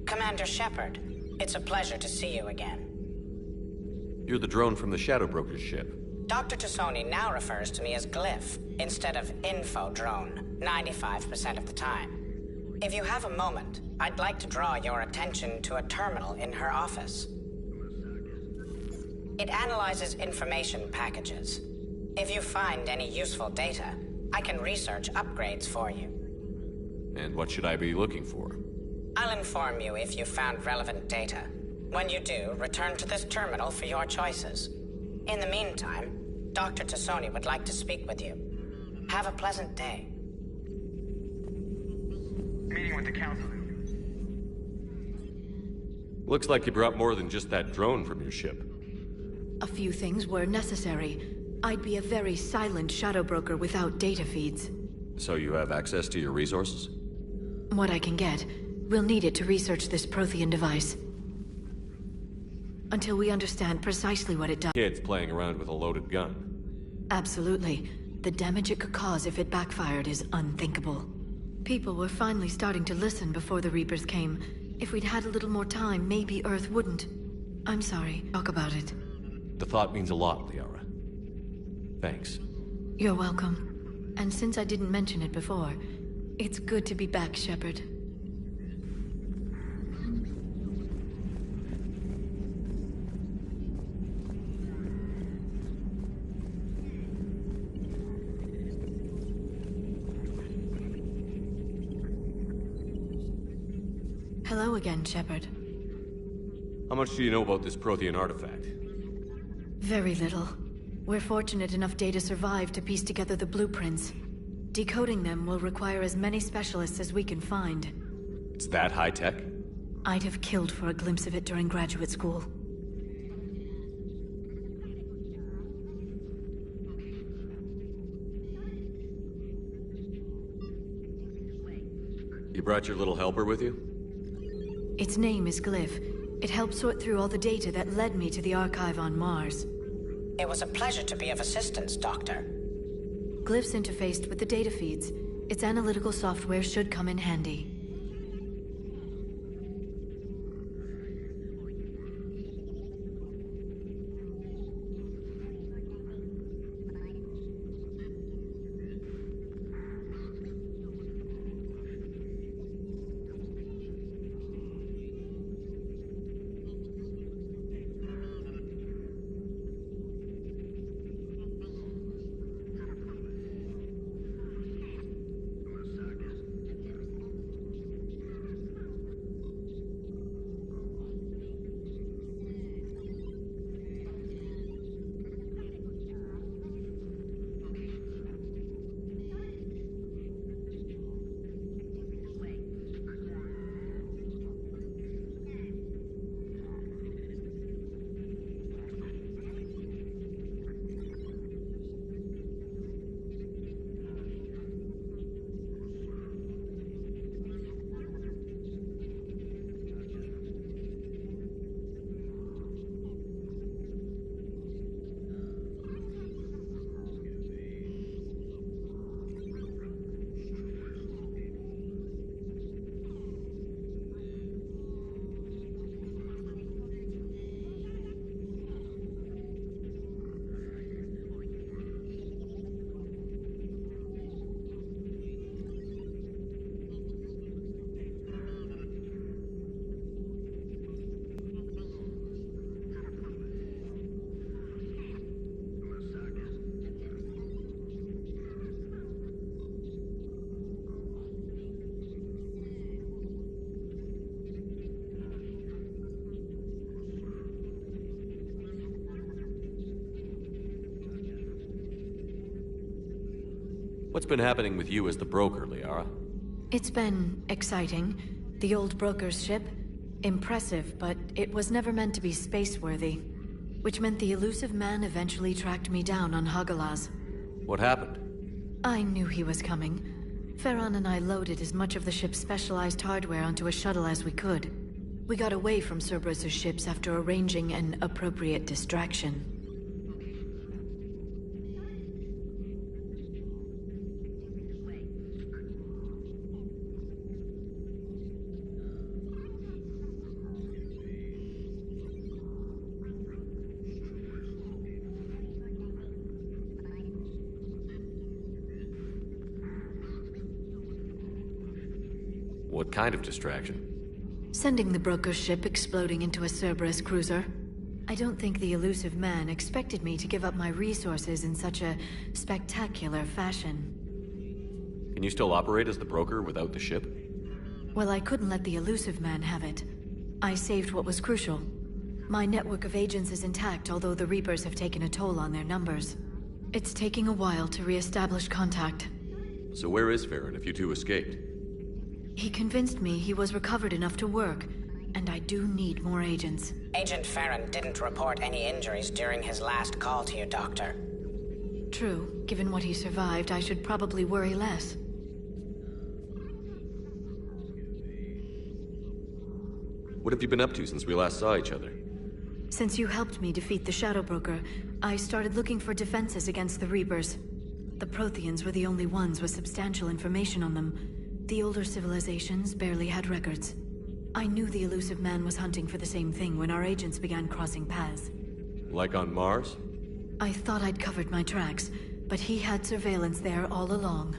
Commander Shepard, it's a pleasure to see you again. You're the drone from the Shadow Broker's ship. Dr. Tassoni now refers to me as Glyph, instead of Info Drone, 95% of the time. If you have a moment, I'd like to draw your attention to a terminal in her office. It analyzes information packages. If you find any useful data, I can research upgrades for you. And what should I be looking for? I'll inform you if you found relevant data. When you do, return to this terminal for your choices. In the meantime, Dr. Tassoni would like to speak with you. Have a pleasant day. Meeting with the council. Looks like you brought more than just that drone from your ship. A few things were necessary. I'd be a very silent shadow broker without data feeds. So you have access to your resources? What I can get. We'll need it to research this Prothean device. Until we understand precisely what it does. Kids playing around with a loaded gun. Absolutely. The damage it could cause if it backfired is unthinkable. People were finally starting to listen before the Reapers came. If we'd had a little more time, maybe Earth wouldn't. I'm sorry. Talk about it. The thought means a lot, Liara. Thanks. You're welcome. And since I didn't mention it before, it's good to be back, Shepard. Hello again, Shepard. How much do you know about this Prothean artifact? Very little. We're fortunate enough Data survived to piece together the blueprints. Decoding them will require as many specialists as we can find. It's that high-tech? I'd have killed for a glimpse of it during graduate school. You brought your little helper with you? Its name is Glyph. It helped sort through all the data that led me to the archive on Mars. It was a pleasure to be of assistance, Doctor. Glyph's interfaced with the data feeds. Its analytical software should come in handy. What's been happening with you as the broker, Liara? It's been exciting. The old broker's ship? Impressive, but it was never meant to be space-worthy. Which meant the elusive man eventually tracked me down on Hagalaz. What happened? I knew he was coming. Farron and I loaded as much of the ship's specialized hardware onto a shuttle as we could. We got away from Cerberus's ships after arranging an appropriate distraction. kind of distraction? Sending the broker's ship exploding into a Cerberus cruiser. I don't think the elusive man expected me to give up my resources in such a spectacular fashion. Can you still operate as the broker without the ship? Well, I couldn't let the elusive man have it. I saved what was crucial. My network of agents is intact, although the Reapers have taken a toll on their numbers. It's taking a while to re-establish contact. So where is Farron if you two escaped? He convinced me he was recovered enough to work, and I do need more agents. Agent Farron didn't report any injuries during his last call to you, Doctor. True. Given what he survived, I should probably worry less. What have you been up to since we last saw each other? Since you helped me defeat the Shadow Broker, I started looking for defenses against the Reapers. The Protheans were the only ones with substantial information on them. The older civilizations barely had records. I knew the elusive man was hunting for the same thing when our agents began crossing paths. Like on Mars? I thought I'd covered my tracks, but he had surveillance there all along.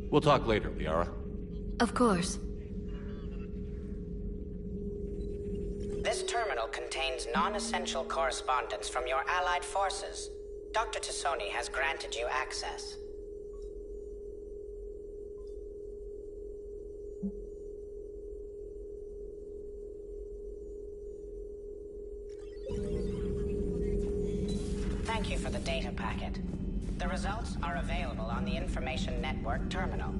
We'll talk later, Liara. Of course. This terminal contains non-essential correspondence from your allied forces. Dr. Tassoni has granted you access. Thank you for the data packet. The results are available on the Information Network terminal.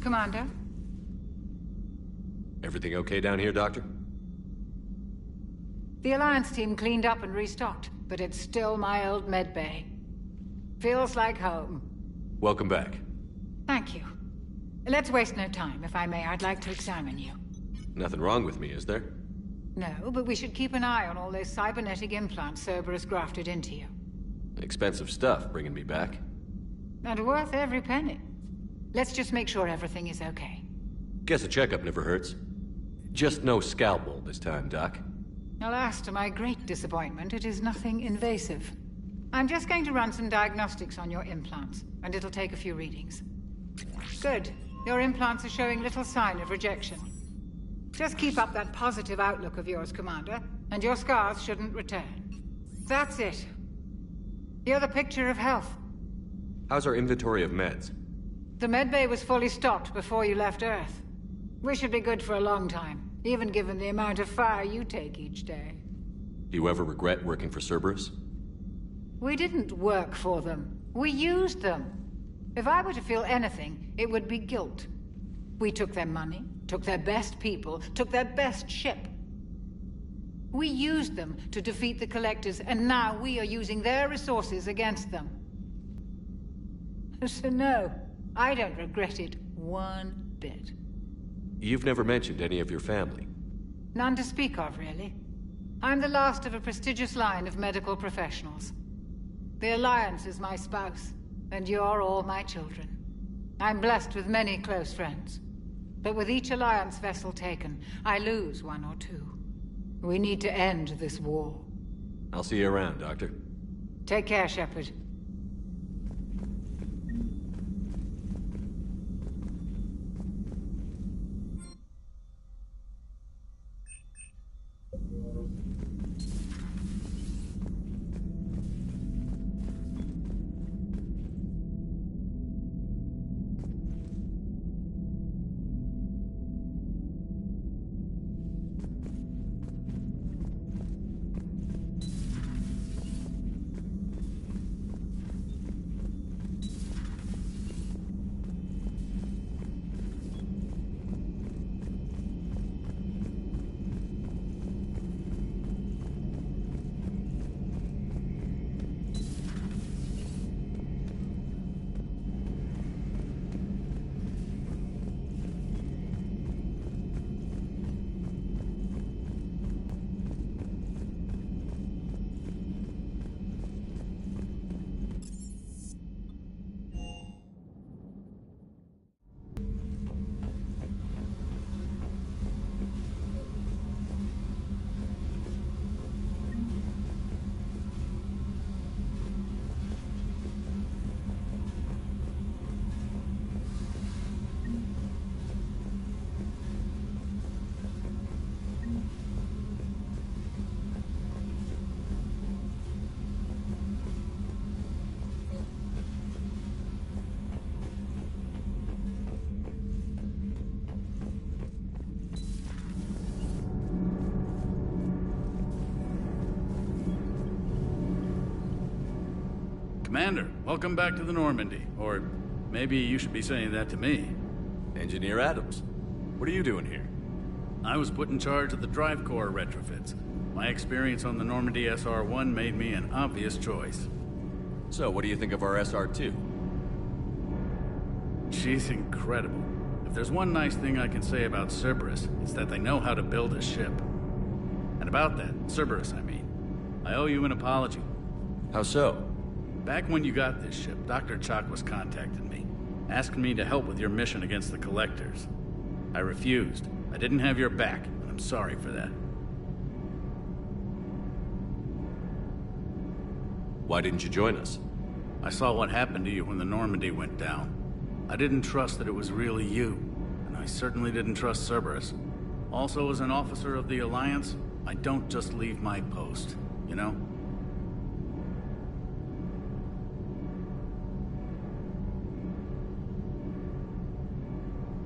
Commander? Everything okay down here, Doctor? The Alliance team cleaned up and restocked, but it's still my old medbay. Feels like home. Welcome back. Thank you. Let's waste no time. If I may, I'd like to examine you. Nothing wrong with me, is there? No, but we should keep an eye on all those cybernetic implants Cerberus grafted into you. Expensive stuff bringing me back. And worth every penny. Let's just make sure everything is okay. Guess a checkup never hurts. Just no scalpel this time, Doc. Alas, to my great disappointment, it is nothing invasive. I'm just going to run some diagnostics on your implants, and it'll take a few readings. Good. Your implants are showing little sign of rejection. Just keep up that positive outlook of yours, Commander, and your scars shouldn't return. That's it. You're the picture of health. How's our inventory of meds? The medbay was fully stocked before you left Earth. We should be good for a long time, even given the amount of fire you take each day. Do you ever regret working for Cerberus? We didn't work for them. We used them. If I were to feel anything, it would be guilt. We took their money, took their best people, took their best ship. We used them to defeat the Collectors, and now we are using their resources against them. So no, I don't regret it one bit. You've never mentioned any of your family. None to speak of, really. I'm the last of a prestigious line of medical professionals. The Alliance is my spouse, and you're all my children. I'm blessed with many close friends. But with each Alliance vessel taken, I lose one or two. We need to end this war. I'll see you around, Doctor. Take care, Shepard. Commander, welcome back to the Normandy. Or maybe you should be saying that to me. Engineer Adams, what are you doing here? I was put in charge of the drive core retrofits. My experience on the Normandy SR-1 made me an obvious choice. So, what do you think of our SR-2? She's incredible. If there's one nice thing I can say about Cerberus, it's that they know how to build a ship. And about that, Cerberus, I mean, I owe you an apology. How so? Back when you got this ship, Dr. Chalk was contacting me, asking me to help with your mission against the Collectors. I refused. I didn't have your back, and I'm sorry for that. Why didn't you join us? I saw what happened to you when the Normandy went down. I didn't trust that it was really you, and I certainly didn't trust Cerberus. Also, as an officer of the Alliance, I don't just leave my post, you know?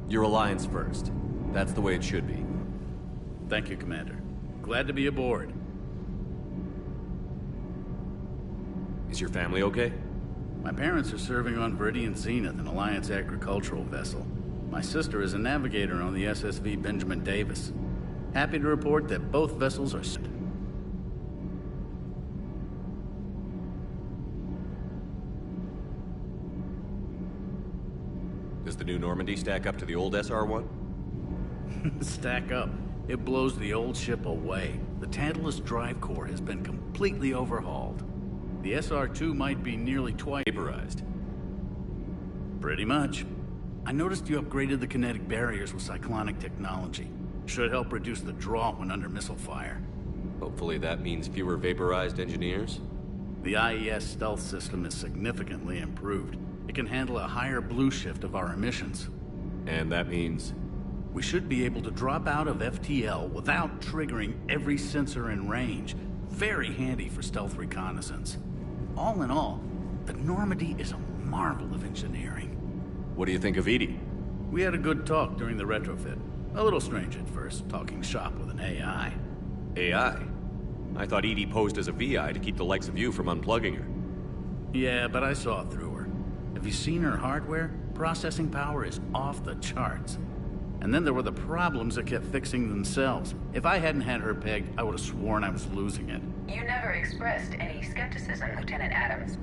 Your Alliance first. That's the way it should be. Thank you, Commander. Glad to be aboard. Is your family okay? My parents are serving on Viridian Zenith, an Alliance agricultural vessel. My sister is a navigator on the SSV Benjamin Davis. Happy to report that both vessels are set. Does the new Normandy stack up to the old SR-1? Stack up. It blows the old ship away. The Tantalus drive core has been completely overhauled. The SR-2 might be nearly twice Vaporized. Pretty much. I noticed you upgraded the kinetic barriers with cyclonic technology. Should help reduce the draw when under missile fire. Hopefully that means fewer vaporized engineers. The IES stealth system is significantly improved. It can handle a higher blue shift of our emissions. And that means... We should be able to drop out of FTL without triggering every sensor in range. Very handy for stealth reconnaissance. All in all, the Normandy is a marvel of engineering. What do you think of Edie? We had a good talk during the retrofit. A little strange at first, talking shop with an AI. AI? I thought Edie posed as a VI to keep the likes of you from unplugging her. Yeah, but I saw through her. Have you seen her hardware? Processing power is off the charts. And then there were the problems that kept fixing themselves. If I hadn't had her pegged, I would have sworn I was losing it. You never expressed any skepticism, Lieutenant Adams.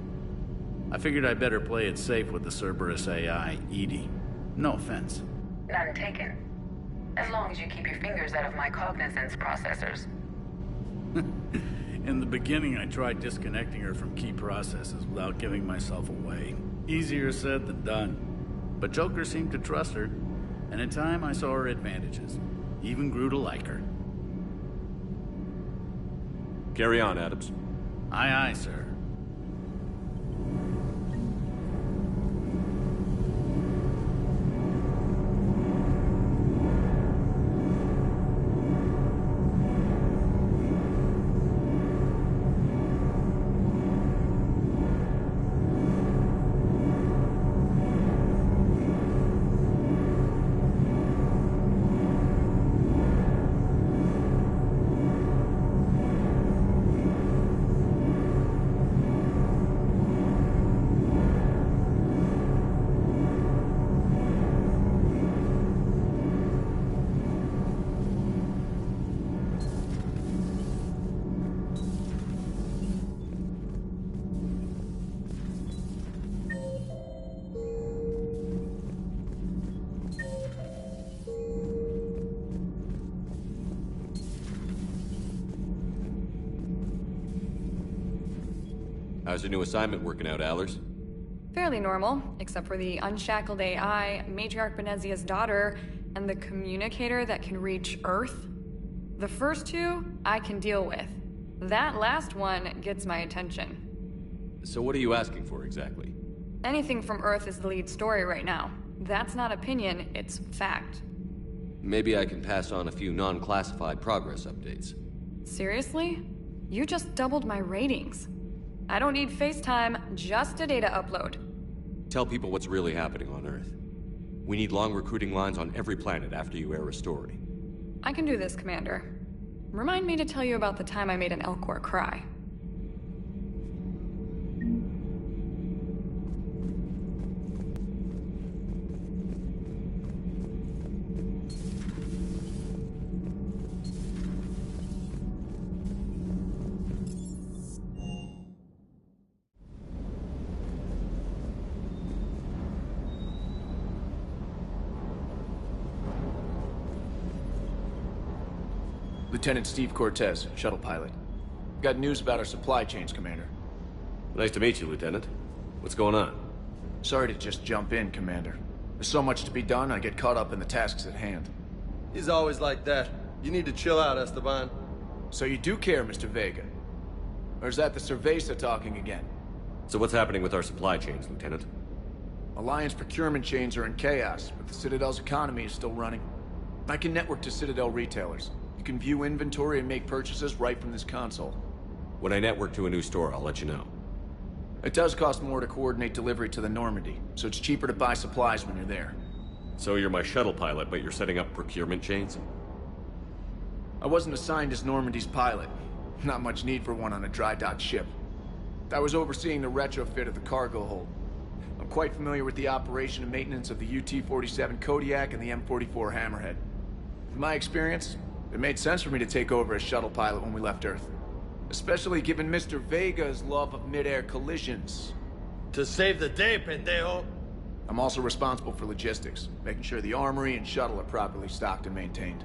I figured I'd better play it safe with the Cerberus AI, Edie. No offense. None taken. As long as you keep your fingers out of my cognizance processors. In the beginning, I tried disconnecting her from key processes without giving myself away. Easier said than done. But Joker seemed to trust her. And in time, I saw her advantages. Even grew to like her. Carry on, Adams. Aye, aye, sir. How's your new assignment working out, Allers? Fairly normal, except for the unshackled AI, Matriarch Benezia's daughter, and the communicator that can reach Earth. The first two, I can deal with. That last one gets my attention. So what are you asking for, exactly? Anything from Earth is the lead story right now. That's not opinion, it's fact. Maybe I can pass on a few non-classified progress updates. Seriously? You just doubled my ratings. I don't need FaceTime, just a data upload. Tell people what's really happening on Earth. We need long recruiting lines on every planet after you air a story. I can do this, Commander. Remind me to tell you about the time I made an Elcor cry. Lieutenant Steve Cortez, shuttle pilot. Got news about our supply chains, Commander. Nice to meet you, Lieutenant. What's going on? Sorry to just jump in, Commander. There's so much to be done, I get caught up in the tasks at hand. He's always like that. You need to chill out, Esteban. So you do care, Mr. Vega? Or is that the Cerveza talking again? So what's happening with our supply chains, Lieutenant? Alliance procurement chains are in chaos, but the Citadel's economy is still running. I can network to Citadel retailers. You can view inventory and make purchases right from this console. When I network to a new store, I'll let you know. It does cost more to coordinate delivery to the Normandy, so it's cheaper to buy supplies when you're there. So you're my shuttle pilot, but you're setting up procurement chains? I wasn't assigned as Normandy's pilot. Not much need for one on a dry dock ship. I was overseeing the retrofit of the cargo hold. I'm quite familiar with the operation and maintenance of the UT-47 Kodiak and the M44 Hammerhead. In my experience, it made sense for me to take over as shuttle pilot when we left Earth. Especially given Mr. Vega's love of mid-air collisions. To save the day, pendejo. I'm also responsible for logistics, making sure the armory and shuttle are properly stocked and maintained.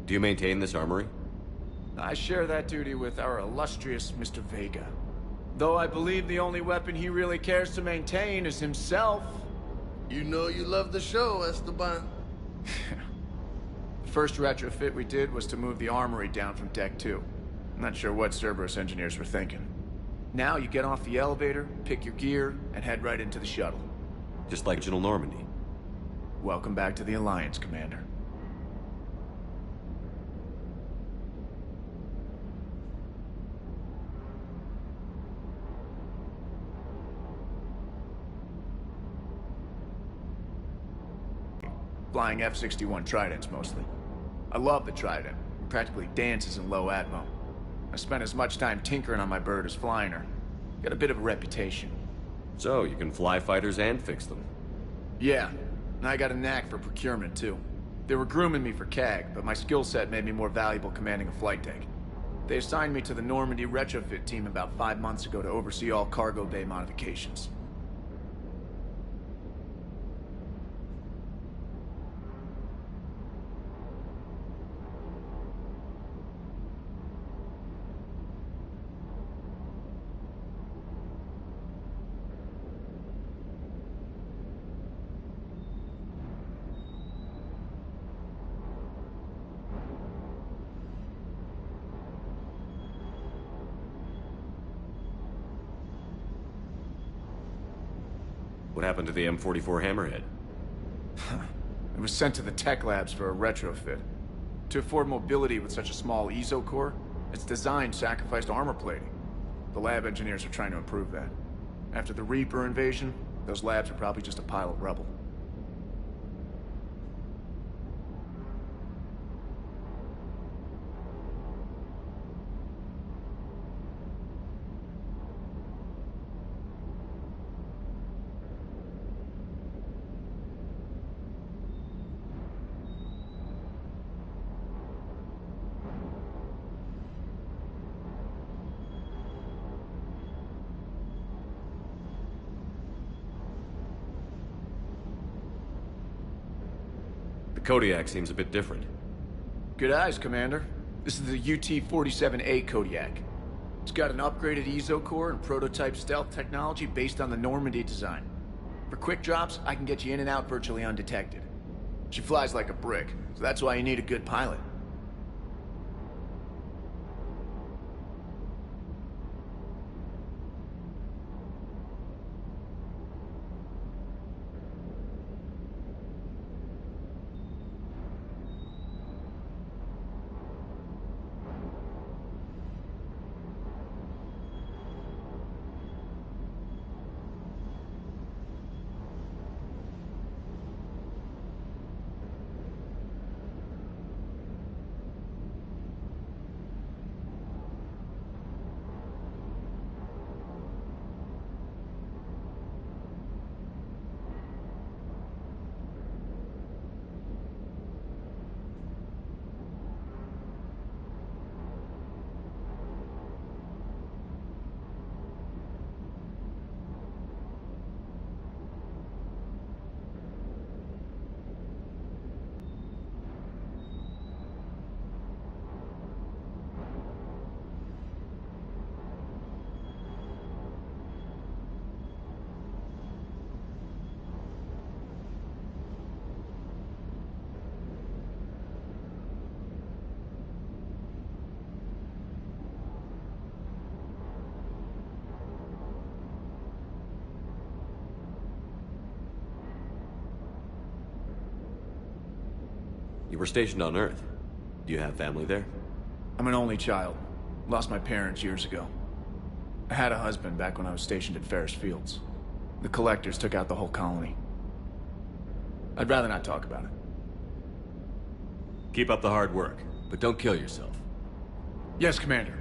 Do you maintain this armory? I share that duty with our illustrious Mr. Vega. Though I believe the only weapon he really cares to maintain is himself. You know you love the show, Esteban. The first retrofit we did was to move the armory down from Deck 2. I'm not sure what Cerberus engineers were thinking. Now you get off the elevator, pick your gear, and head right into the shuttle. Just like original Normandy. Welcome back to the Alliance, Commander. Flying F-61 Tridents, mostly. I love the Trident. It practically dances in low atmo. I spent as much time tinkering on my bird as flying her. Got a bit of a reputation. So, you can fly fighters and fix them. Yeah, and I got a knack for procurement, too. They were grooming me for CAG, but my skill set made me more valuable commanding a flight deck. They assigned me to the Normandy retrofit team about 5 months ago to oversee all cargo bay modifications. What happened to the M44 Hammerhead? It was sent to the tech labs for a retrofit. To afford mobility with such a small ESO core, its design sacrificed armor plating. The lab engineers are trying to improve that. After the Reaper invasion, those labs are probably just a pile of rubble. Kodiak seems a bit different. Good eyes, Commander. This is the UT-47A Kodiak. It's got an upgraded ESO core and prototype stealth technology based on the Normandy design. For quick drops, I can get you in and out virtually undetected. She flies like a brick, so that's why you need a good pilot. You were stationed on Earth. Do you have family there? I'm an only child. Lost my parents years ago. I had a husband back when I was stationed at Ferris Fields. The Collectors took out the whole colony. I'd rather not talk about it. Keep up the hard work, but don't kill yourself. Yes, Commander.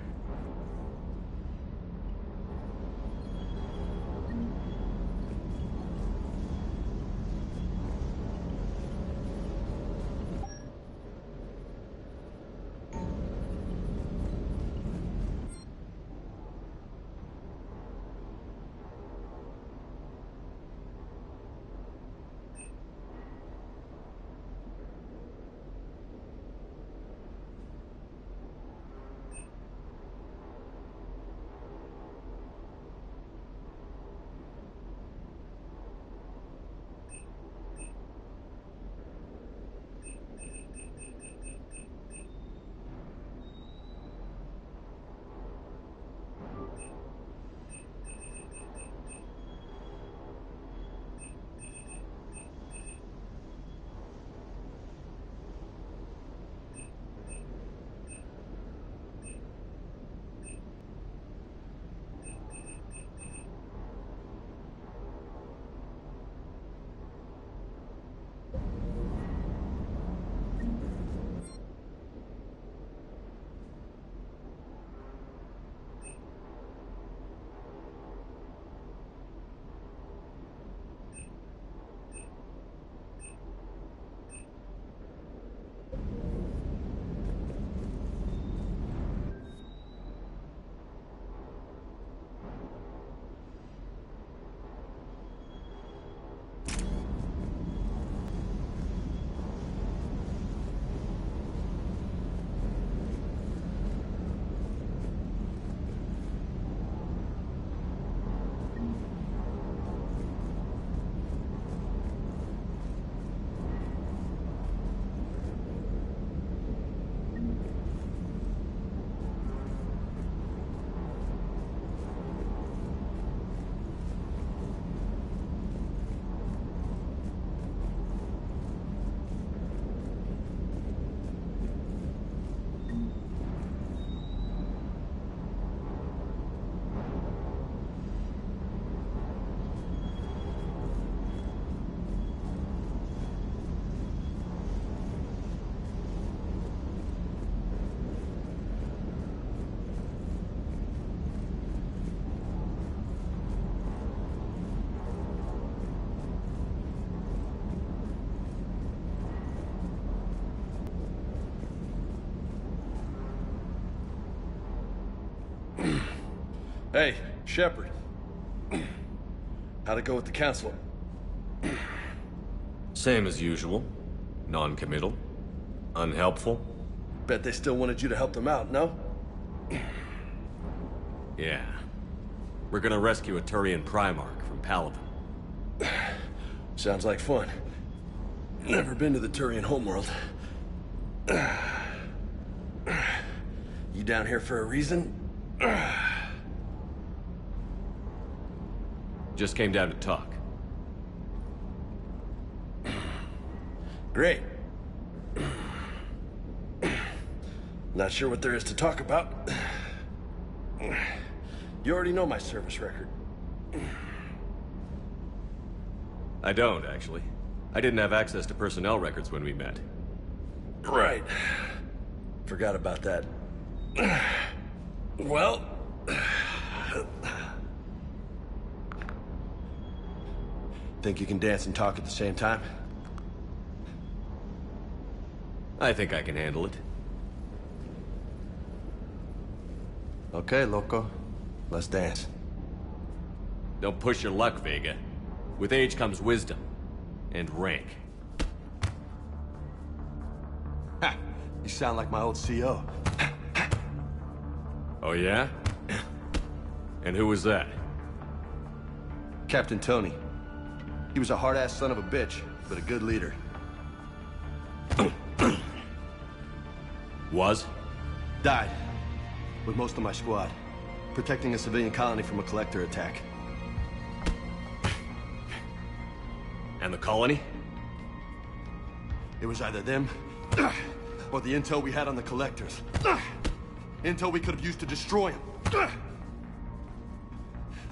Hey, Shepard. How'd it go with the council? Same as usual. Non-committal. Unhelpful. Bet they still wanted you to help them out, no? Yeah. We're gonna rescue a Turian Primarch from Paladin. Sounds like fun. Never been to the Turian homeworld. You down here for a reason? Just came down to talk. Great. Not sure what there is to talk about. You already know my service record. I don't, actually. I didn't have access to personnel records when we met. Right. Forgot about that. Well... Think you can dance and talk at the same time? I think I can handle it. Okay, loco. Let's dance. Don't push your luck, Vega. With age comes wisdom. And rank. Ha! You sound like my old CO. Oh yeah? And who was that? Captain Tony. He was a hard-ass son of a bitch, but a good leader. Was? Died. With most of my squad. Protecting a civilian colony from a collector attack. And the colony? It was either them, or the intel we had on the collectors. Intel we could have used to destroy them.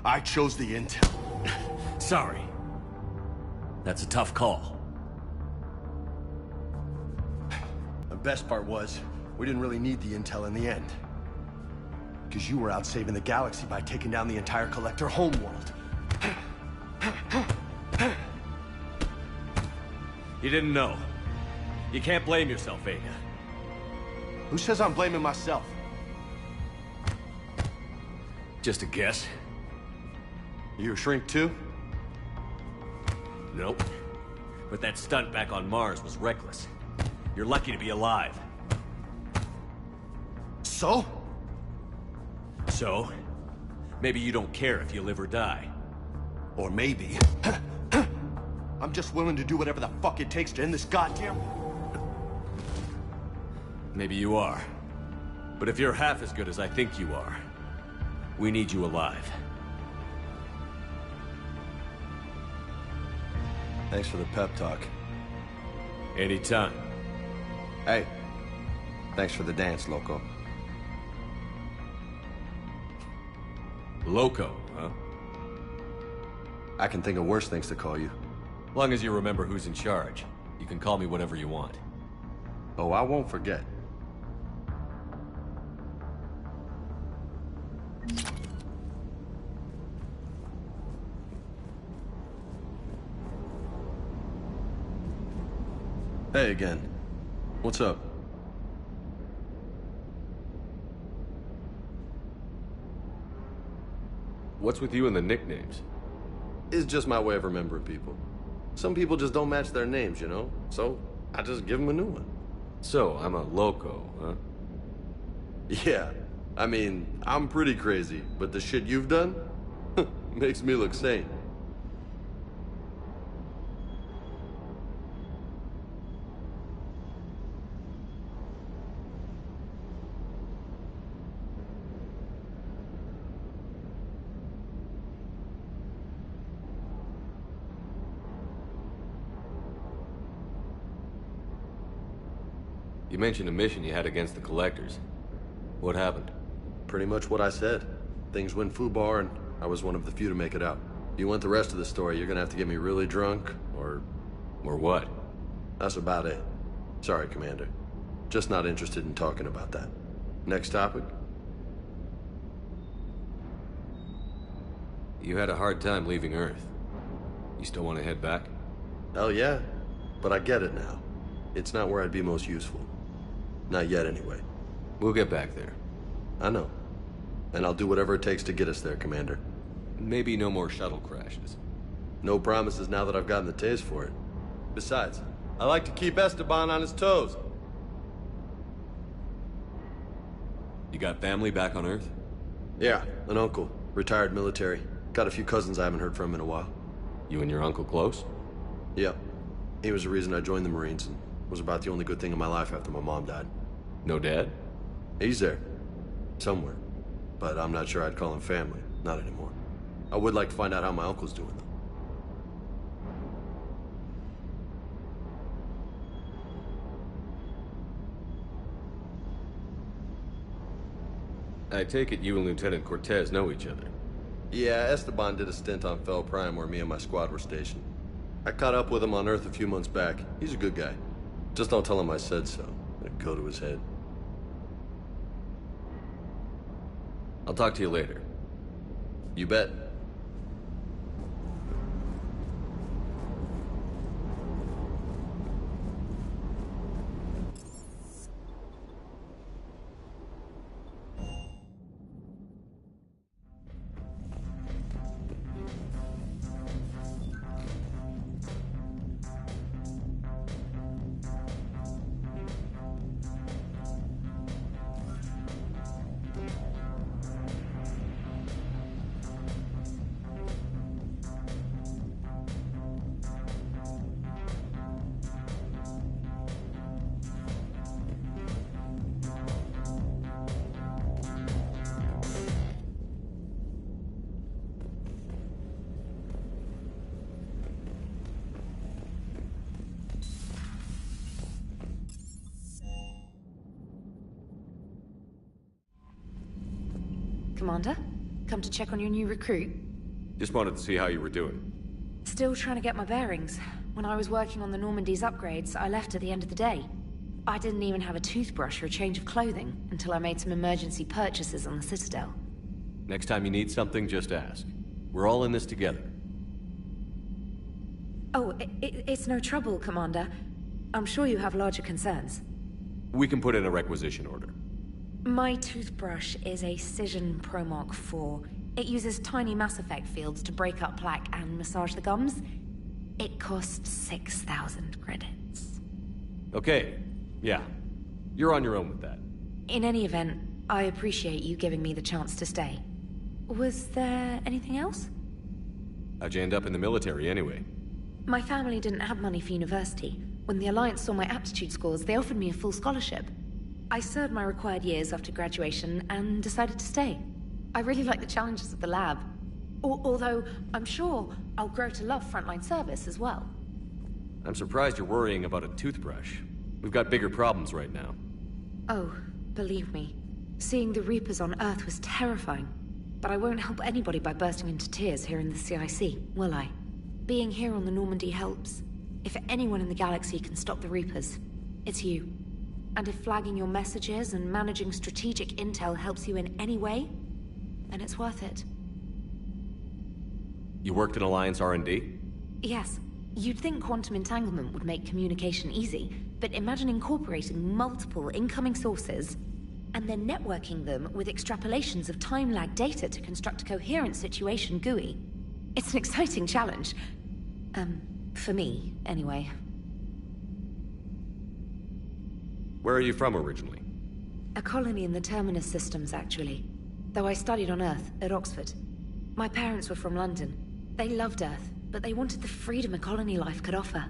I chose the intel. Sorry. That's a tough call. The best part was, we didn't really need the intel in the end. Because you were out saving the galaxy by taking down the entire collector homeworld. You didn't know. You can't blame yourself, Vega. Who says I'm blaming myself? Just a guess. You a shrink too? Nope. But that stunt back on Mars was reckless. You're lucky to be alive. So? So? Maybe you don't care if you live or die. Or maybe... I'm just willing to do whatever the fuck it takes to end this goddamn... Maybe you are. But if you're half as good as I think you are, we need you alive. Thanks for the pep talk. Anytime. Hey, thanks for the dance, loco. Loco, huh? I can think of worse things to call you. Long as you remember who's in charge, you can call me whatever you want. Oh, I won't forget. Hey again. What's up? What's with you and the nicknames? It's just my way of remembering people. Some people just don't match their names, you know? So, I just give them a new one. So, I'm a loco, huh? Yeah. I mean, I'm pretty crazy, but the shit you've done makes me look sane. You mentioned a mission you had against the Collectors. What happened? Pretty much what I said. Things went foobar, and I was one of the few to make it out. If you want the rest of the story, you're gonna have to get me really drunk, or... Or what? That's about it. Sorry, Commander. Just not interested in talking about that. Next topic? You had a hard time leaving Earth. You still want to head back? Hell yeah. But I get it now. It's not where I'd be most useful. Not yet, anyway. We'll get back there. I know. And I'll do whatever it takes to get us there, Commander. Maybe no more shuttle crashes. No promises now that I've gotten the taste for it. Besides, I like to keep Esteban on his toes. You got family back on Earth? Yeah, an uncle. Retired military. Got a few cousins I haven't heard from in a while. You and your uncle close? Yep. He was the reason I joined the Marines and was about the only good thing in my life after my mom died. No dad? He's there. Somewhere. But I'm not sure I'd call him family. Not anymore. I would like to find out how my uncle's doing, though. I take it you and Lieutenant Cortez know each other. Yeah, Esteban did a stint on Fel Prime where me and my squad were stationed. I caught up with him on Earth a few months back. He's a good guy. Just don't tell him I said so. It'd go to his head. I'll talk to you later. You bet. Commander? Come to check on your new recruit? Just wanted to see how you were doing. Still trying to get my bearings. When I was working on the Normandy's upgrades, I left at the end of the day. I didn't even have a toothbrush or a change of clothing until I made some emergency purchases on the Citadel. Next time you need something, just ask. We're all in this together. Oh, it's no trouble, Commander. I'm sure you have larger concerns. We can put in a requisition order. My toothbrush is a Cision Pro Mark IV. It uses tiny Mass Effect fields to break up plaque and massage the gums. It costs 6,000 credits. Okay, yeah. You're on your own with that. In any event, I appreciate you giving me the chance to stay. Was there anything else? How'd you end up in the military anyway? My family didn't have money for university. When the Alliance saw my aptitude scores, they offered me a full scholarship. I served my required years after graduation and decided to stay. I really like the challenges of the lab. Although, I'm sure I'll grow to love frontline service as well. I'm surprised you're worrying about a toothbrush. We've got bigger problems right now. Oh, believe me. Seeing the Reapers on Earth was terrifying. But I won't help anybody by bursting into tears here in the CIC, will I? Being here on the Normandy helps. If anyone in the galaxy can stop the Reapers, it's you. And if flagging your messages and managing strategic intel helps you in any way, then it's worth it. You worked in Alliance R&D? Yes. You'd think quantum entanglement would make communication easy, but imagine incorporating multiple incoming sources and then networking them with extrapolations of time-lag data to construct a coherent situation GUI. It's an exciting challenge. For me, anyway. Where are you from originally? A colony in the Terminus systems, actually. Though I studied on Earth, at Oxford. My parents were from London. They loved Earth, but they wanted the freedom a colony life could offer.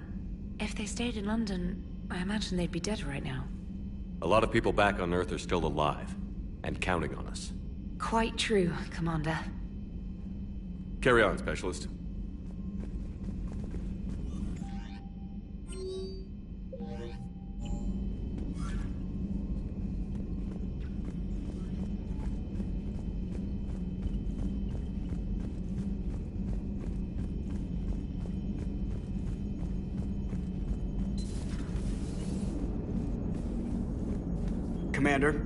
If they stayed in London, I imagine they'd be dead right now. A lot of people back on Earth are still alive, and counting on us. Quite true, Commander. Carry on, Specialist. Commander.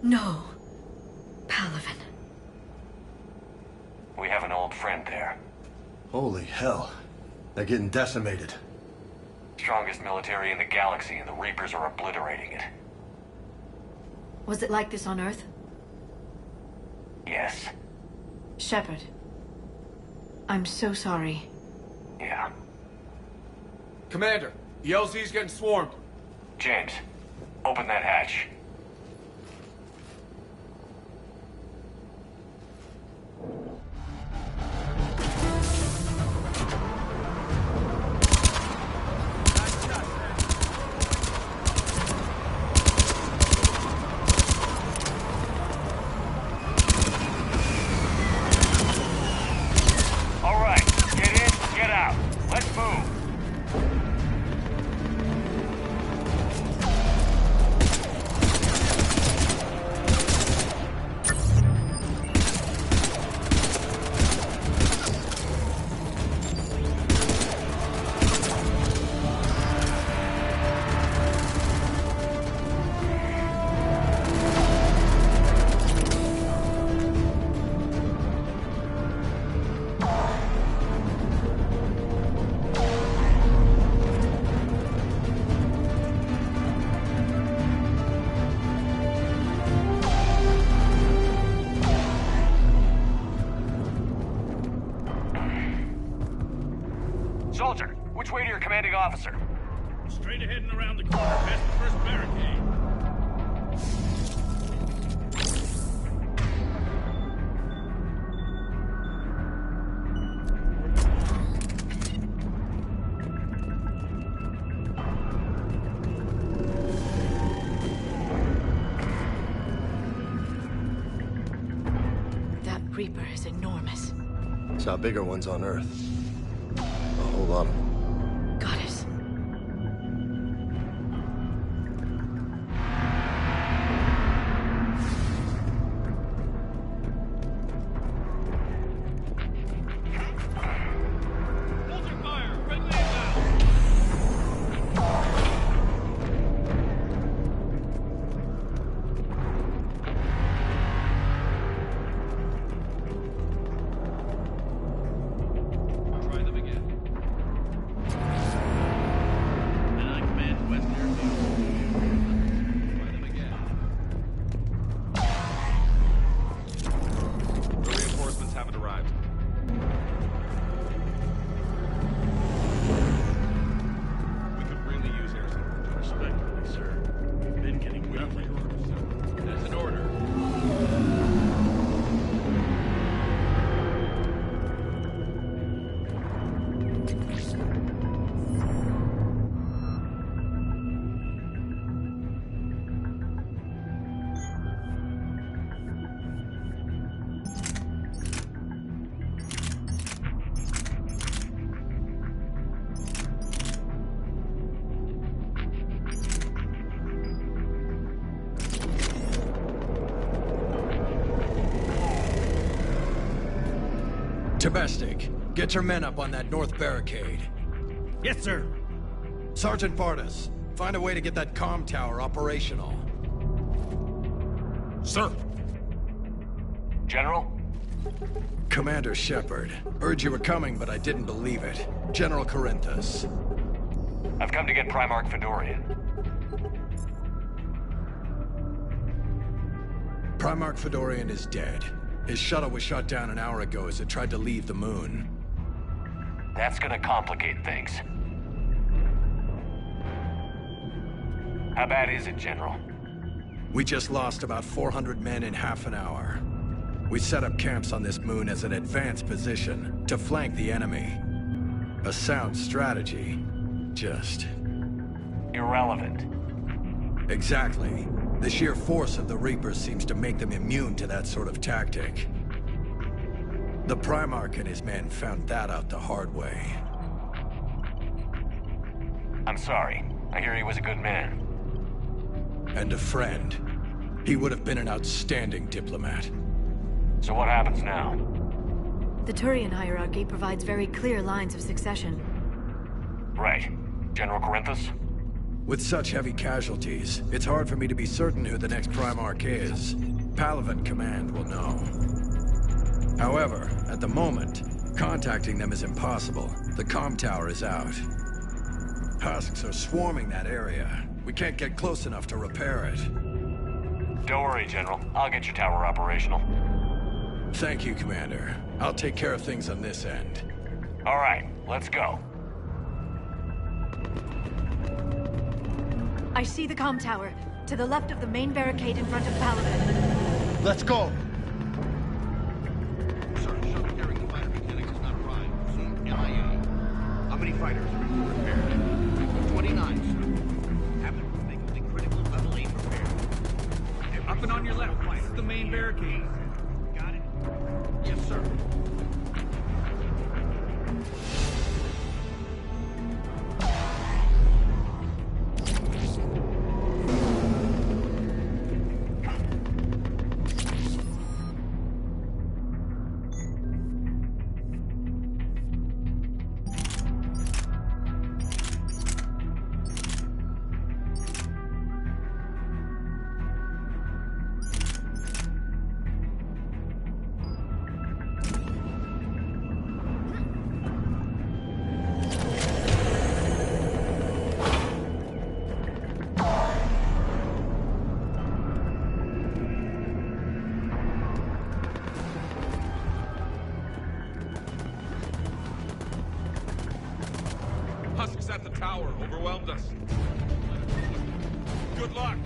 No. Palaven. We have an old friend there. Holy hell. They're getting decimated. Strongest military in the galaxy, and the Reapers are obliterating it. Was it like this on Earth? Yes. Shepard. I'm so sorry. Yeah. Commander, the LZ's getting swarmed. James, open that hatch. All right, get in, get out. Let's move. Soldier, which way to your commanding officer? Straight ahead and around the corner, past the first barricade. That Reaper is enormous. Saw bigger ones on Earth. A whole lot of them. Goddess. Domestic, get your men up on that north barricade. Yes, sir. Sergeant Bardas, find a way to get that comm tower operational. Sir. General? Commander Shepard. Heard you were coming, but I didn't believe it. General Corinthus. I've come to get Primarch Fedorian. Primarch Fedorian is dead. His shuttle was shot down an hour ago as it tried to leave the moon. That's gonna complicate things. How bad is it, General? We just lost about 400 men in half an hour. We set up camps on this moon as an advanced position to flank the enemy. A sound strategy. Just... irrelevant. Exactly. The sheer force of the Reapers seems to make them immune to that sort of tactic. The Primarch and his men found that out the hard way. I'm sorry. I hear he was a good man. And a friend. He would have been an outstanding diplomat. So what happens now? The Turian hierarchy provides very clear lines of succession. Right. General Corinthus? With such heavy casualties, it's hard for me to be certain who the next Primarch is. Palaven Command will know. However, at the moment, contacting them is impossible. The comm tower is out. Husks are swarming that area. We can't get close enough to repair it. Don't worry, General. I'll get your tower operational. Thank you, Commander. I'll take care of things on this end. All right, let's go. I see the comm tower, to the left of the main barricade in front of Palaven. Let's go! Sir, shuttle carrying the fighter mechanics is not prime. Soon MIA. How many fighters are in for repair? 29, sir. Have them make the critical level 8 repair. Up and on your left, this is the main barricade. Got it? Yes, sir. Husks at the tower overwhelmed us. Good luck.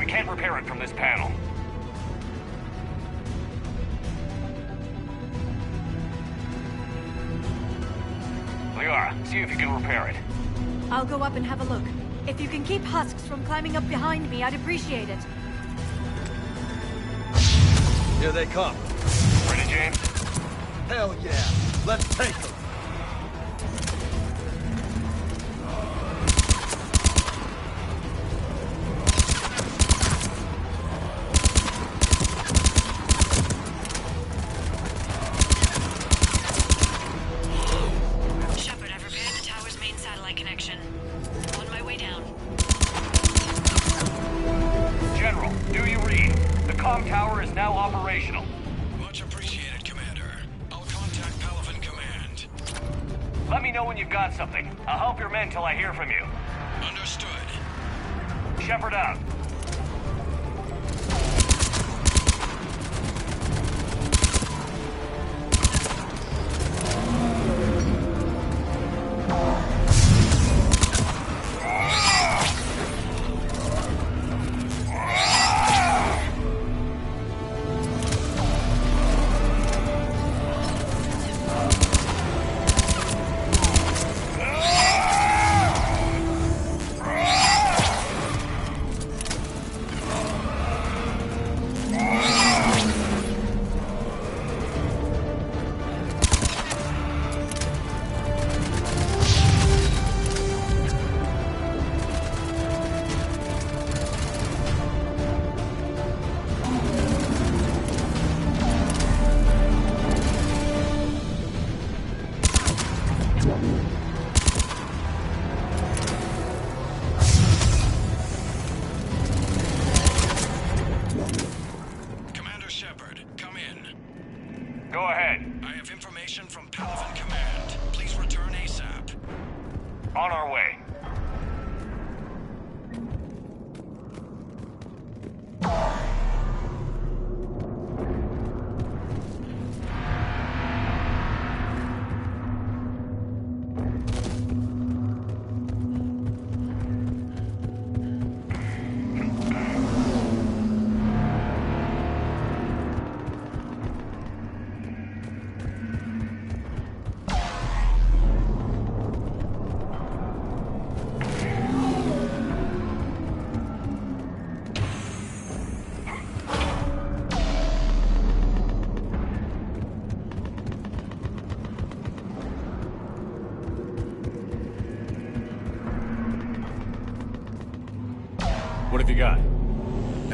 Can't repair it from this panel. Liara, see if you can repair it. I'll go up and have a look. If you can keep Husks from climbing up behind me, I'd appreciate it. Here they come. Ready, James? Hell yeah! Let's take them! Let me know when you've got something. I'll help your men till I hear from you. Understood. Shepard out. Go ahead. I have information from Palaven Command. Please return ASAP. On our way. What have you got?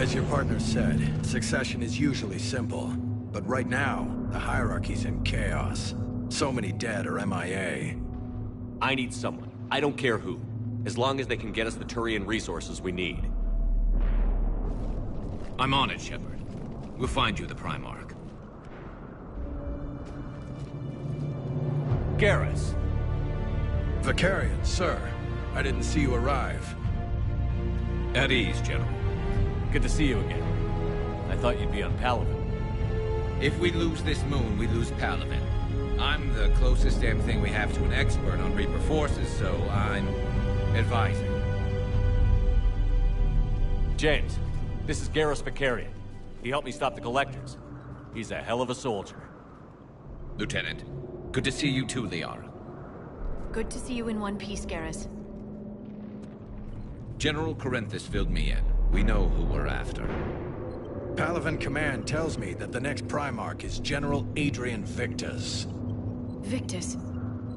As your partner said, succession is usually simple. But right now, the hierarchy's in chaos. So many dead or MIA. I need someone. I don't care who. As long as they can get us the Turian resources we need. I'm on it, Shepard. We'll find you the Primarch. Garrus. Vicarian, sir. I didn't see you arrive. At ease, General. Good to see you again. I thought you'd be on Palaven. If we lose this moon, we lose Palaven. I'm the closest damn thing we have to an expert on Reaper forces, so I'm advising. James, this is Garrus Vicarian. He helped me stop the Collectors. He's a hell of a soldier. Lieutenant, good to see you too, Liara. Good to see you in one piece, Garrus. General Corinthus filled me in. We know who we're after. Palaven Command tells me that the next Primarch is General Adrian Victus. Victus?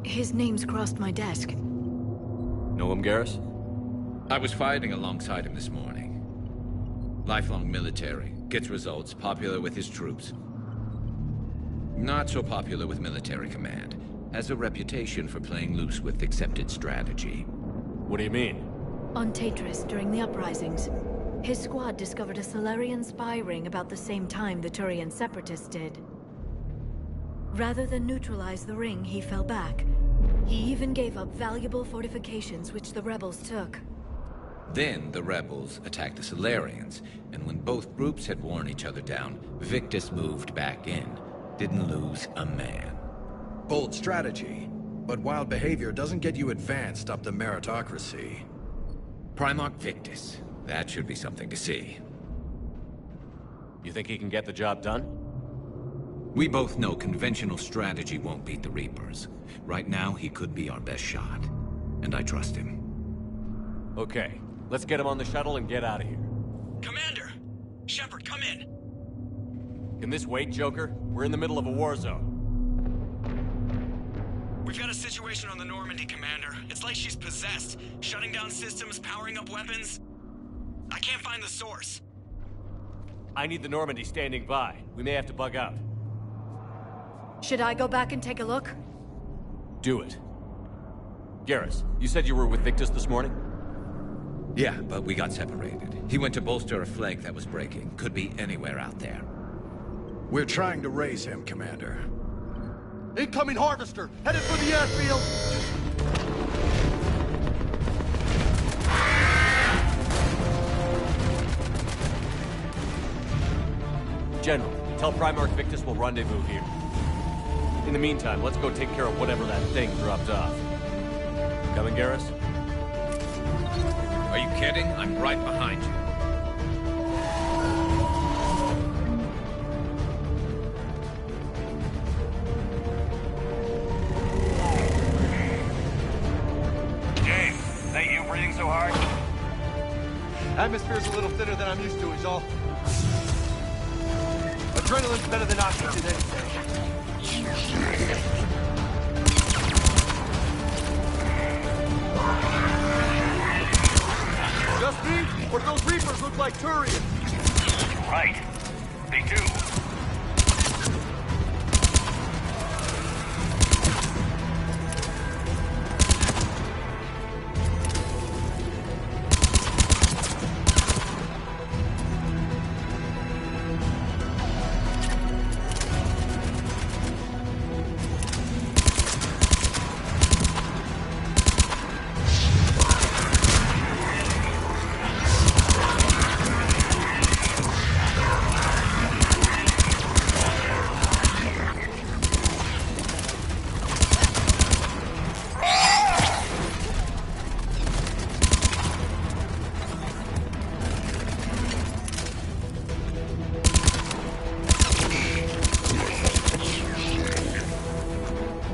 His name's crossed my desk. Know him, Garrus? I was fighting alongside him this morning. Lifelong military, gets results, popular with his troops. Not so popular with military command. Has a reputation for playing loose with accepted strategy. What do you mean? On Tatris, during the uprisings, his squad discovered a Solarian spy ring about the same time the Turian separatists did. Rather than neutralize the ring, he fell back. He even gave up valuable fortifications which the rebels took. Then the rebels attacked the Solarians, and when both groups had worn each other down, Victus moved back in. Didn't lose a man. Bold strategy, but wild behavior doesn't get you advanced up the meritocracy. Primarch Victus. That should be something to see. You think he can get the job done? We both know conventional strategy won't beat the Reapers. Right now, he could be our best shot. And I trust him. Okay, let's get him on the shuttle and get out of here. Commander! Shepard, come in! Can this wait, Joker? We're in the middle of a war zone. We've got a situation on the Normandy, Commander. It's like she's possessed. Shutting down systems, powering up weapons. I can't find the source. I need the Normandy standing by. We may have to bug out. Should I go back and take a look? Do it. Garrus, you said you were with Victus this morning? Yeah, but we got separated. He went to bolster a flank that was breaking. Could be anywhere out there. We're trying to raise him, Commander. Incoming Harvester! Headed for the airfield! General, tell Primarch Victus we'll rendezvous here. In the meantime, let's go take care of whatever that thing dropped off. Coming, Garrus? Are you kidding? I'm right behind you. James, is that you breathing so hard? Atmosphere's a little thinner than I'm used to, is all. Adrenaline's better than oxygen any day. Just me? Or do those Reapers look like Turians? Right. They do.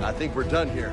I think we're done here.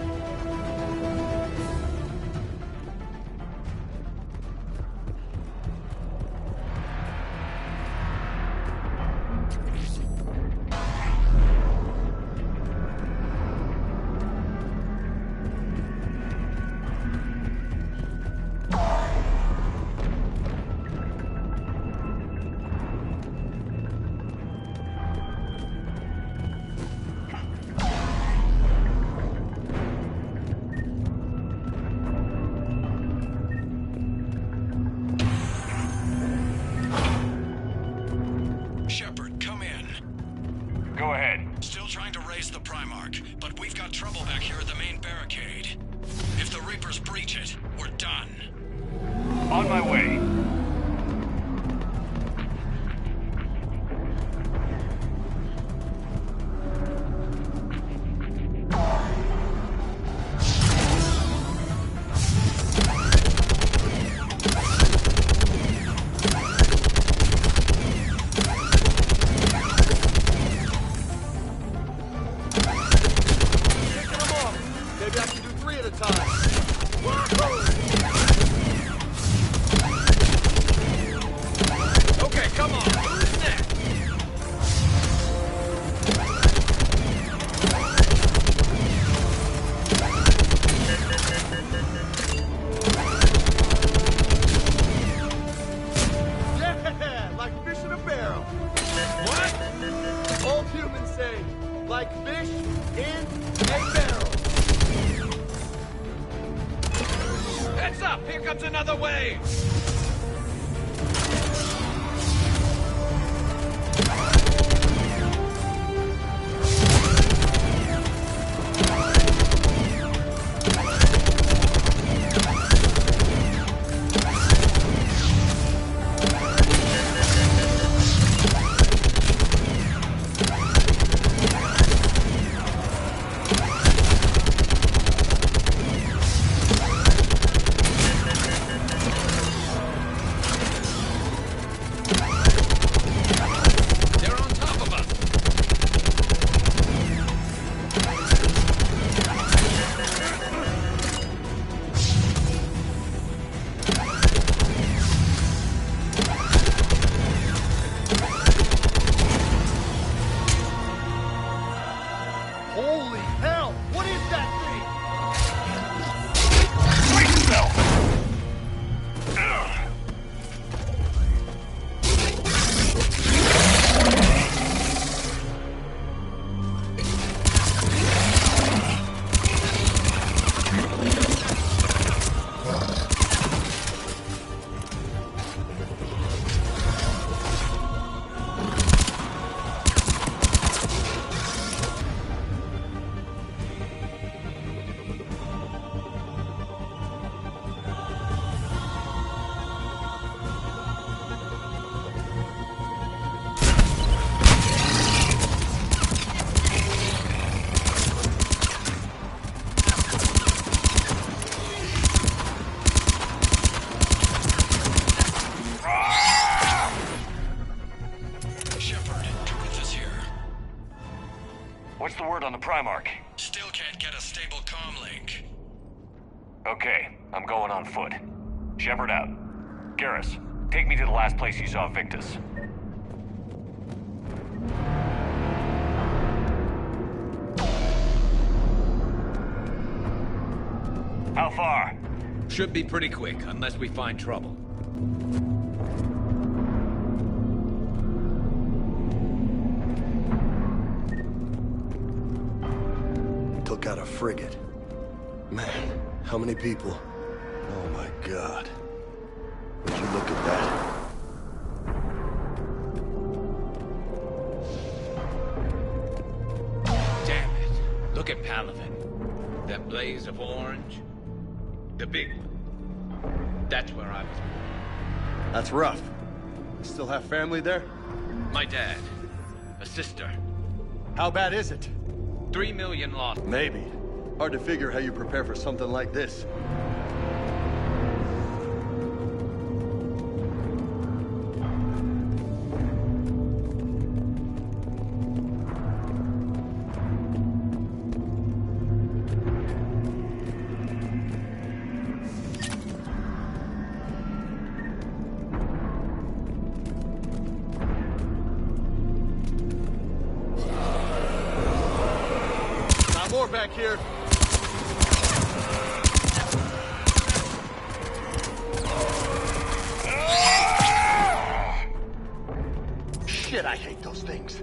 raise the Primarch, but we've got trouble back here at the main barricade. If the Reapers breach it, we're done. On my way. On the Primarch. Still can't get a stable comm link. Okay, I'm going on foot. Shepard out. Garrus, take me to the last place you saw Victus. How far? Should be pretty quick, unless we find trouble. Got a frigate. Man, how many people? Oh my god. Would you look at that? Damn it. Look at Palaven. That blaze of orange. The big one. That's where I was born. That's rough. Still have family there? My dad. A sister. How bad is it? 3 million lost. Maybe. Hard to figure how you prepare for something like this. Back here. Shit, I hate those things.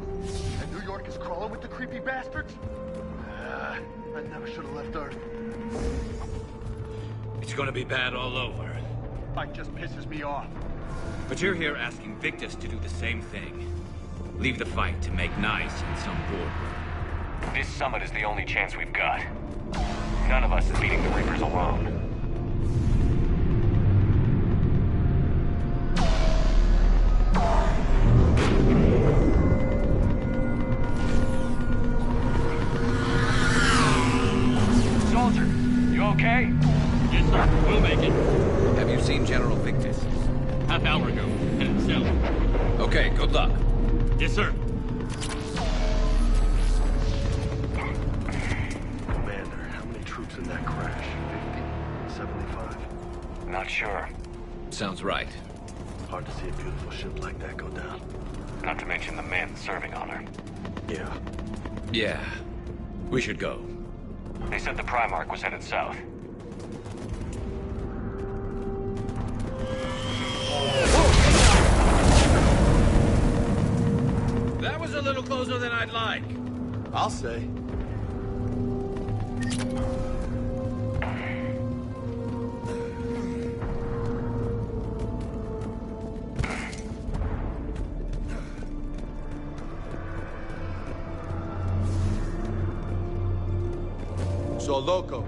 And New York is crawling with the creepy bastards? I never should have left Earth. It's gonna be bad all over. Fight just pisses me off. But you're here asking Victus to do the same thing. Leave the fight to make nice in some boardroom. This summit is the only chance we've got. None of us is beating the Reapers alone. Soldier, you okay? Yes, sir. We'll make it. Have you seen General Victus? Half hour ago. Headed south. Okay, good luck. Yes, sir. Commander, how many troops in that crash? 50? 75? Not sure. Sounds right. Hard to see a beautiful ship like that go down. Not to mention the men serving on her. Yeah. Yeah. We should go. They said the Primarch was headed south. That was a little closer than I'd like. I'll say. So, Loco,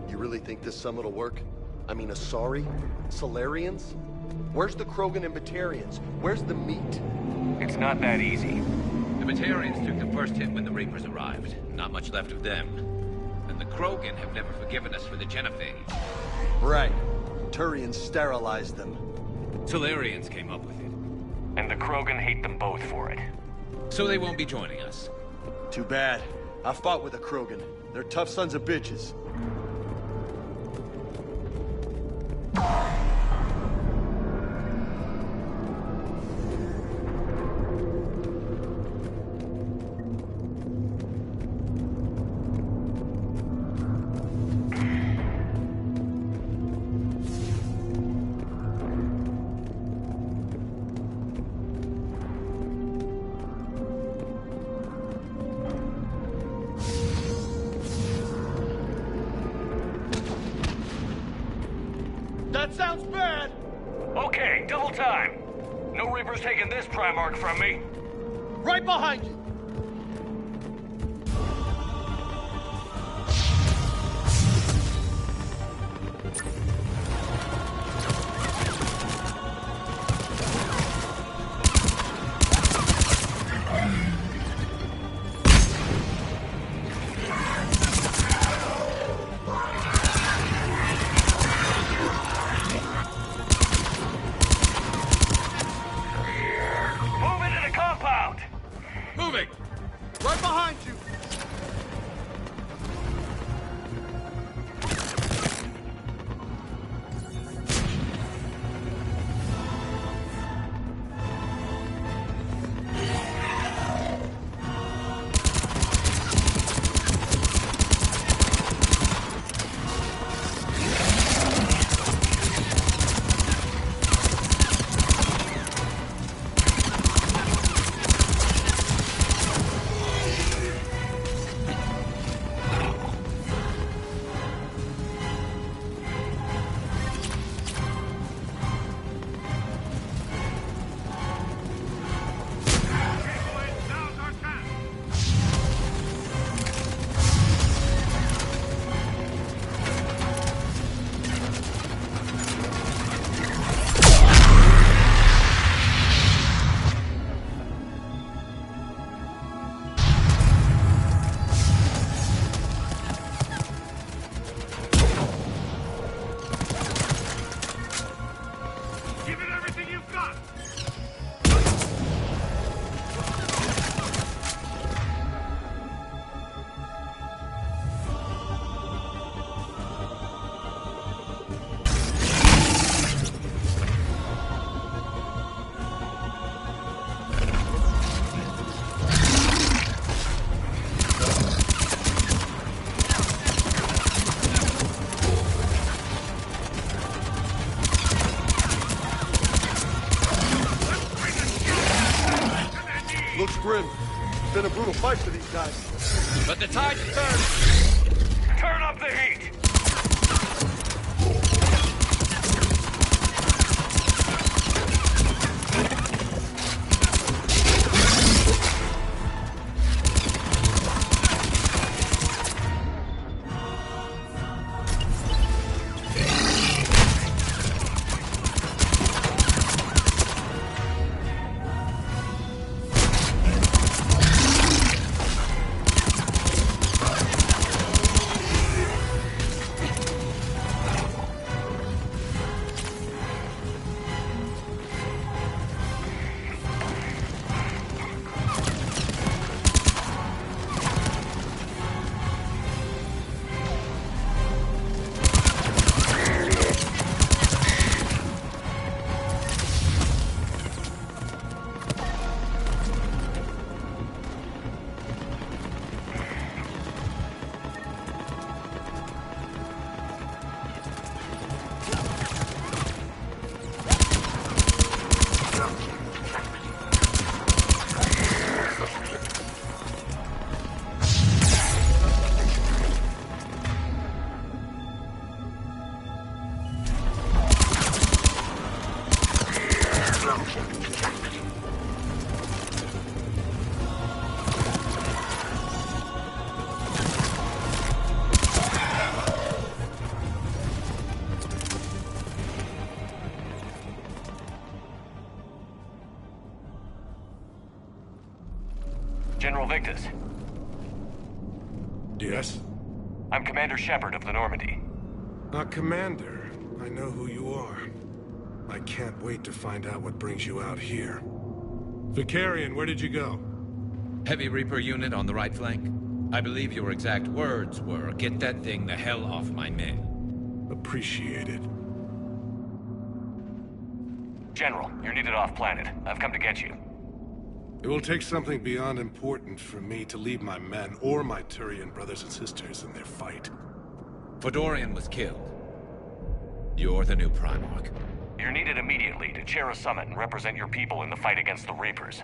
you really think this summit will work? I mean, Asari? Solarians? Where's the Krogan and Batarians? Where's the meat? It's not that easy. The Batarians took the first hit when the Reapers arrived. Not much left of them. And the Krogan have never forgiven us for the genophage. Right. Turians sterilized them. Solarians came up with it. And the Krogan hate them both for it. So they won't be joining us. Too bad. I fought with the Krogan. They're tough sons of bitches. That sounds bad! Okay, double time. No Reapers taking this Primarch from me. Right behind you! Move into the compound! Moving! Right behind you! Give it everything you've got! Looks grim. It's been a brutal fight for these guys. But the tide's turning. Turn up the heat! General Victus. Yes? I'm Commander Shepard of the Normandy. Commander, I know who you are. I can't wait to find out what brings you out here. Vicarian, where did you go? Heavy Reaper unit on the right flank. I believe your exact words were, "Get that thing the hell off my men." Appreciated. General, you're needed off-planet. I've come to get you. It will take something beyond important for me to leave my men or my Turian brothers and sisters in their fight. Fedorian was killed. You're the new Primarch. You're needed immediately to chair a summit and represent your people in the fight against the Reapers.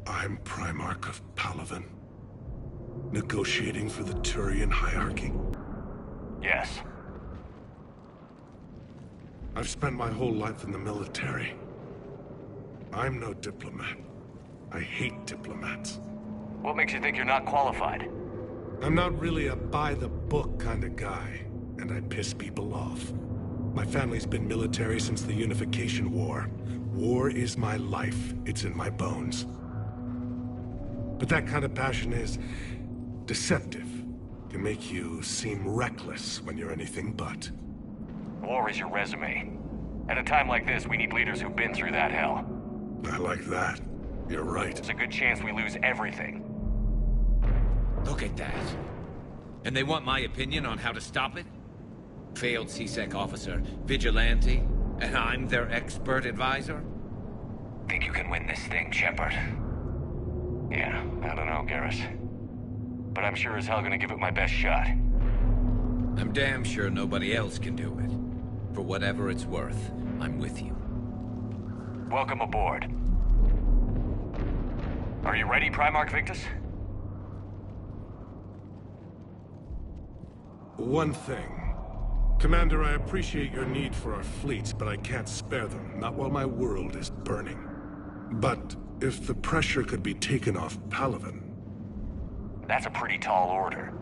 I'm Primarch of Palaven. Negotiating for the Turian hierarchy? Yes. I've spent my whole life in the military. I'm no diplomat. I hate diplomats. What makes you think you're not qualified? I'm not really a by-the-book kind of guy, and I piss people off. My family's been military since the Unification War. War is my life. It's in my bones. But that kind of passion is deceptive. Can make you seem reckless when you're anything but. War is your resume. At a time like this, we need leaders who've been through that hell. I like that. You're right. There's a good chance we lose everything. Look at that. And they want my opinion on how to stop it? Failed CSEC officer, vigilante, and I'm their expert advisor? Think you can win this thing, Shepard? Yeah, I don't know, Garrus. But I'm sure as hell gonna give it my best shot. I'm damn sure nobody else can do it. For whatever it's worth, I'm with you. Welcome aboard. Are you ready, Primarch Victus? One thing. Commander, I appreciate your need for our fleets, but I can't spare them, not while my world is burning. But if the pressure could be taken off Palaven... That's a pretty tall order.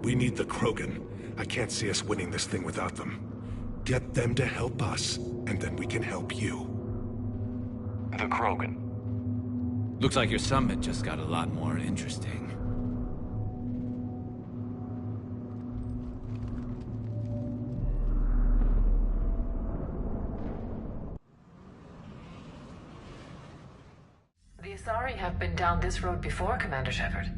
We need the Krogan. I can't see us winning this thing without them. Get them to help us, and then we can help you. The Krogan. Looks like your summit just got a lot more interesting. The Asari have been down this road before, Commander Shepard.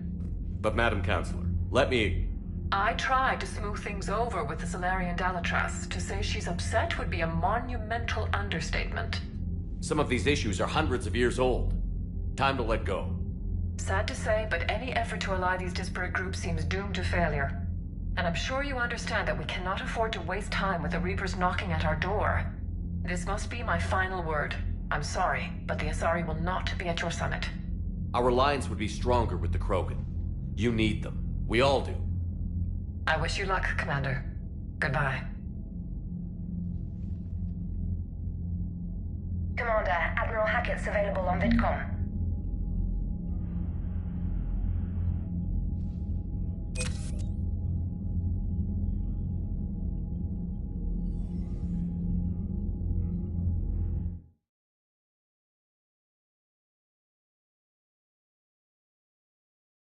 But Madam Counselor, let me... I tried to smooth things over with the Solarian Dalatras. To say she's upset would be a monumental understatement. Some of these issues are hundreds of years old. Time to let go. Sad to say, but any effort to ally these disparate groups seems doomed to failure. And I'm sure you understand that we cannot afford to waste time with the Reapers knocking at our door. This must be my final word. I'm sorry, but the Asari will not be at your summit. Our alliance would be stronger with the Krogan. You need them. We all do. I wish you luck, Commander. Goodbye. Commander, Admiral Hackett's available on VidCom.